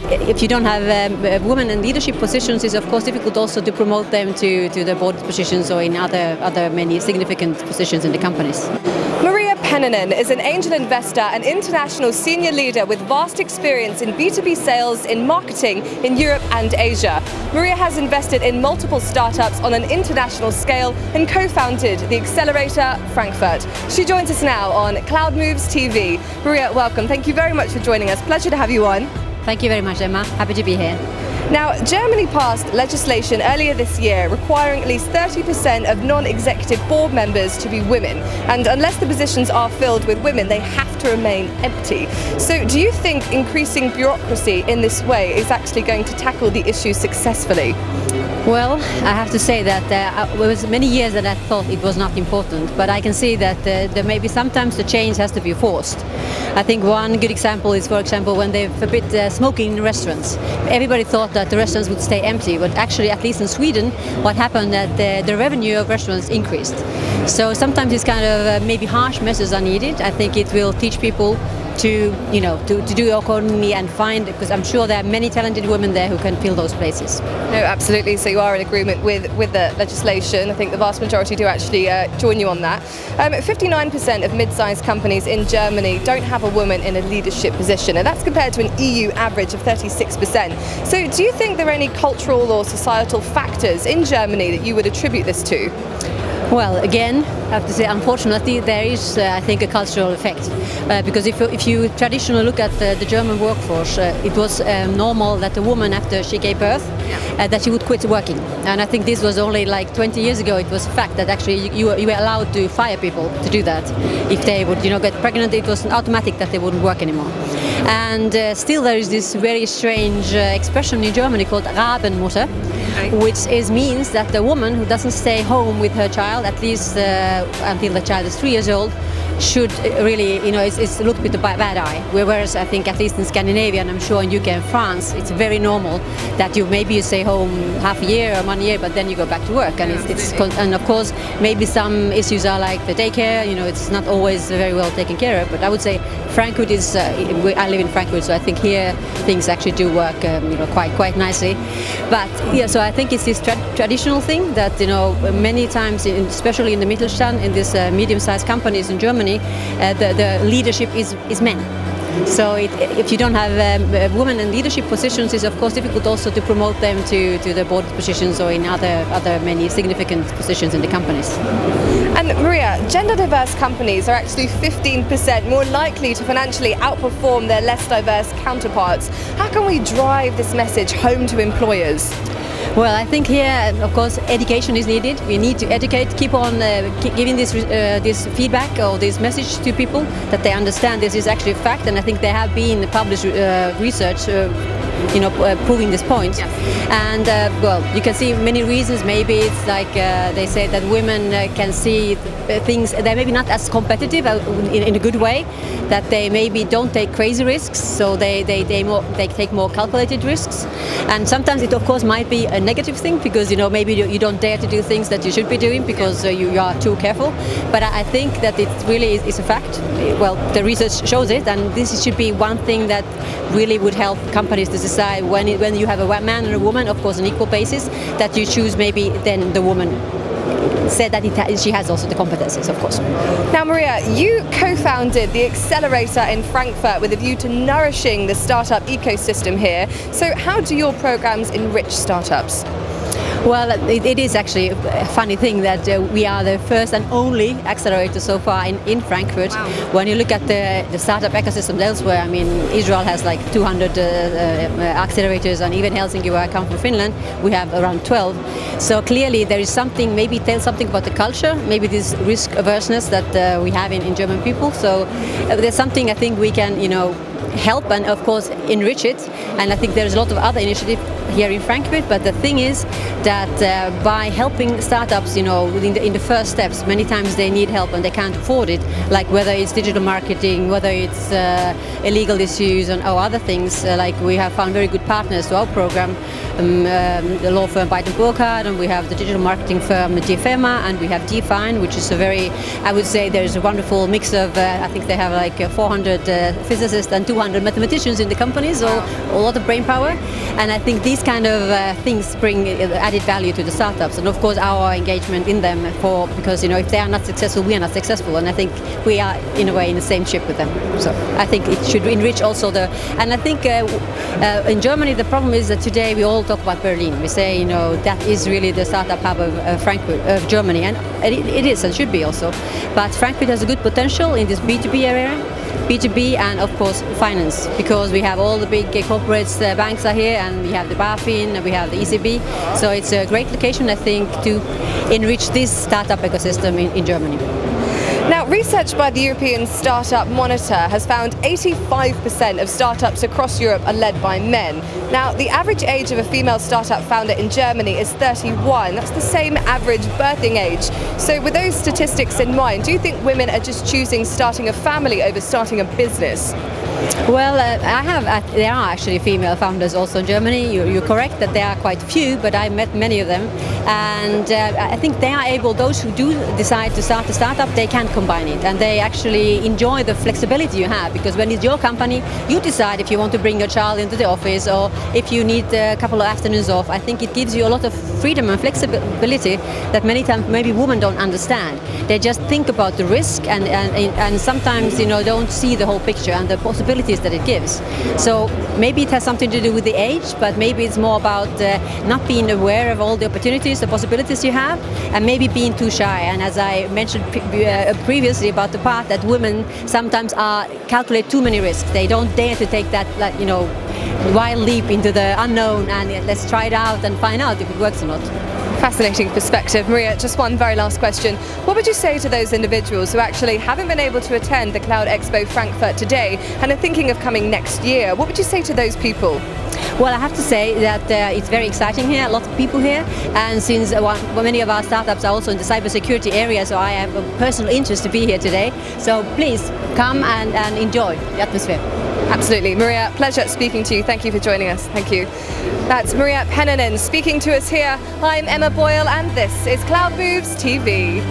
If you don't have women in leadership positions, it's of course difficult also to promote them to the board positions or in other many significant positions in the companies. Maria Pennanen is an angel investor and international senior leader with vast experience in B2B sales, in marketing in Europe and Asia. Maria has invested in multiple startups on an international scale and co-founded the Accelerator Frankfurt. She joins us now on Cloud Moves TV. Maria, welcome. Thank you very much for joining us. Pleasure to have you on. Thank you very much, Emma. Happy to be here. Now, Germany passed legislation earlier this year requiring at least 30% of non-executive board members to be women. And unless the positions are filled with women, they have to remain empty. So do you think increasing bureaucracy in this way is actually going to tackle the issue successfully? Well, I have to say that it was many years that I thought it was not important, but I can see that there may be sometimes the change has to be forced. I think one good example is, for example, when they forbid smoking in restaurants. Everybody thought that the restaurants would stay empty, but actually, at least in Sweden, what happened that the revenue of restaurants increased. So sometimes these kind of maybe harsh measures are needed. I think it will teach people to do economy and find, because I'm sure there are many talented women there who can fill those places. No, absolutely. So you are in agreement with the legislation. I think the vast majority do actually join you on that. 59% of mid-sized companies in Germany don't have a woman in a leadership position, and that's compared to an EU average of 36%. So do you think there are any cultural or societal factors in Germany that you would attribute this to? Well, again, I have to say, unfortunately, there is, I think, a cultural effect. Because if you traditionally look at the German workforce, it was normal that a woman, after she gave birth, that she would quit working. And I think this was only like 20 years ago. It was a fact that actually you were allowed to fire people to do that. If they would, get pregnant, it was automatic that they wouldn't work anymore. And still there is this very strange expression in Germany called Rabenmutter, which means that the woman who doesn't stay home with her child, at least until the child is 3 years old, should really, it's looked with a bad eye. Whereas I think, at least in Scandinavia, and I'm sure in UK and France, it's very normal that maybe you stay home half a year or 1 year, but then you go back to work. And and of course, maybe some issues are like the daycare. It's not always very well taken care of. But I would say Frankfurt is. I live in Frankfurt, so I think here things actually do work, quite nicely. But yeah, so I think it's this traditional thing that many times, especially in the Mittelstand, in these medium-sized companies in Germany, the leadership is men. So if you don't have women in leadership positions, it's of course difficult also to promote them to the board positions or in other many significant positions in the companies. And Maria, gender diverse companies are actually 15% more likely to financially outperform their less diverse counterparts. How can we drive this message home to employers? Well, I think here, of course, education is needed. We need to educate, keep on giving this feedback or this message to people that they understand this is actually a fact. And I think there have been published research proving this point. Yes. And well, you can see many reasons. Maybe it's like they say that women can see things, they're maybe not as competitive in a good way, that they maybe don't take crazy risks, so they take more calculated risks. And sometimes it of course might be a negative thing, because maybe you don't dare to do things that you should be doing because you are too careful. But I think that it really is a fact. Well, the research shows it, and this should be one thing that really would help companies to decide when you have a man and a woman, of course on equal basis, that you choose maybe then the woman said that she has also the competencies, of course. Now, Maria, you co-founded the Accelerator in Frankfurt with a view to nourishing the startup ecosystem here. So how do your programs enrich startups? Well, it is actually a funny thing that we are the first and only accelerator so far in Frankfurt. Wow. When you look at the startup ecosystem elsewhere, I mean, Israel has like 200 accelerators, and even Helsinki, where I come from, Finland, we have around 12. So clearly there is something, maybe tell something about the culture, maybe this risk averseness that we have in German people. So there's something I think we can, help and of course enrich it. And I think there's a lot of other initiatives here in Frankfurt, but the thing is that by helping startups, in the first steps, many times they need help and they can't afford it, like whether it's digital marketing, whether it's illegal issues or other things, like we have found very good partners to our program the law firm Byton Burkhardt, and we have the digital marketing firm GFEMA, and we have Define, which is a very, I would say there's a wonderful mix of, I think they have like 400 physicists and 200 mathematicians in the company, so a lot of brain power. And I think these kind of things bring added value to the startups, and of course our engagement in them, because if they are not successful, we are not successful, and I think we are in a way in the same ship with them. So I think it should enrich also and I think in Germany the problem is that today we all talk about Berlin. We say that is really the startup hub of Frankfurt, of Germany, and it is and should be also. But Frankfurt has a good potential in this B2B area. B2B and of course finance, because we have all the big corporates, banks are here, and we have the BaFin, and we have the ECB, so it's a great location, I think, to enrich this startup ecosystem in Germany. Now, research by the European Startup Monitor has found 85% of startups across Europe are led by men. Now, the average age of a female startup founder in Germany is 31. That's the same average birthing age. So with those statistics in mind, do you think women are just choosing starting a family over starting a business? Well, there are actually female founders also in Germany. You're correct that there are quite few, but I met many of them, and I think they are able, those who do decide to start a startup, they can combine it, and they actually enjoy the flexibility you have, because when it's your company, you decide if you want to bring your child into the office or if you need a couple of afternoons off. I think it gives you a lot of freedom and flexibility that many times maybe women don't understand. They just think about the risk and sometimes don't see the whole picture and the possibilities that it gives. So maybe it has something to do with the age, but maybe it's more about not being aware of all the opportunities, the possibilities you have, and maybe being too shy. And as I mentioned previously about the part that women sometimes calculate too many risks. They don't dare to take that wild leap into the unknown and let's try it out and find out if it works or not. Fascinating perspective. Maria, just one very last question. What would you say to those individuals who actually haven't been able to attend the Cloud Expo Frankfurt today and are thinking of coming next year? What would you say to those people? Well, I have to say that it's very exciting here, a lot of people here, and since many of our startups are also in the cybersecurity area, so I have a personal interest to be here today. So please come and enjoy the atmosphere. Absolutely. Maria, pleasure speaking to you. Thank you for joining us. Thank you. That's Maria Pennanen speaking to us here. I'm Emma Boyle, and this is Cloud Moves TV.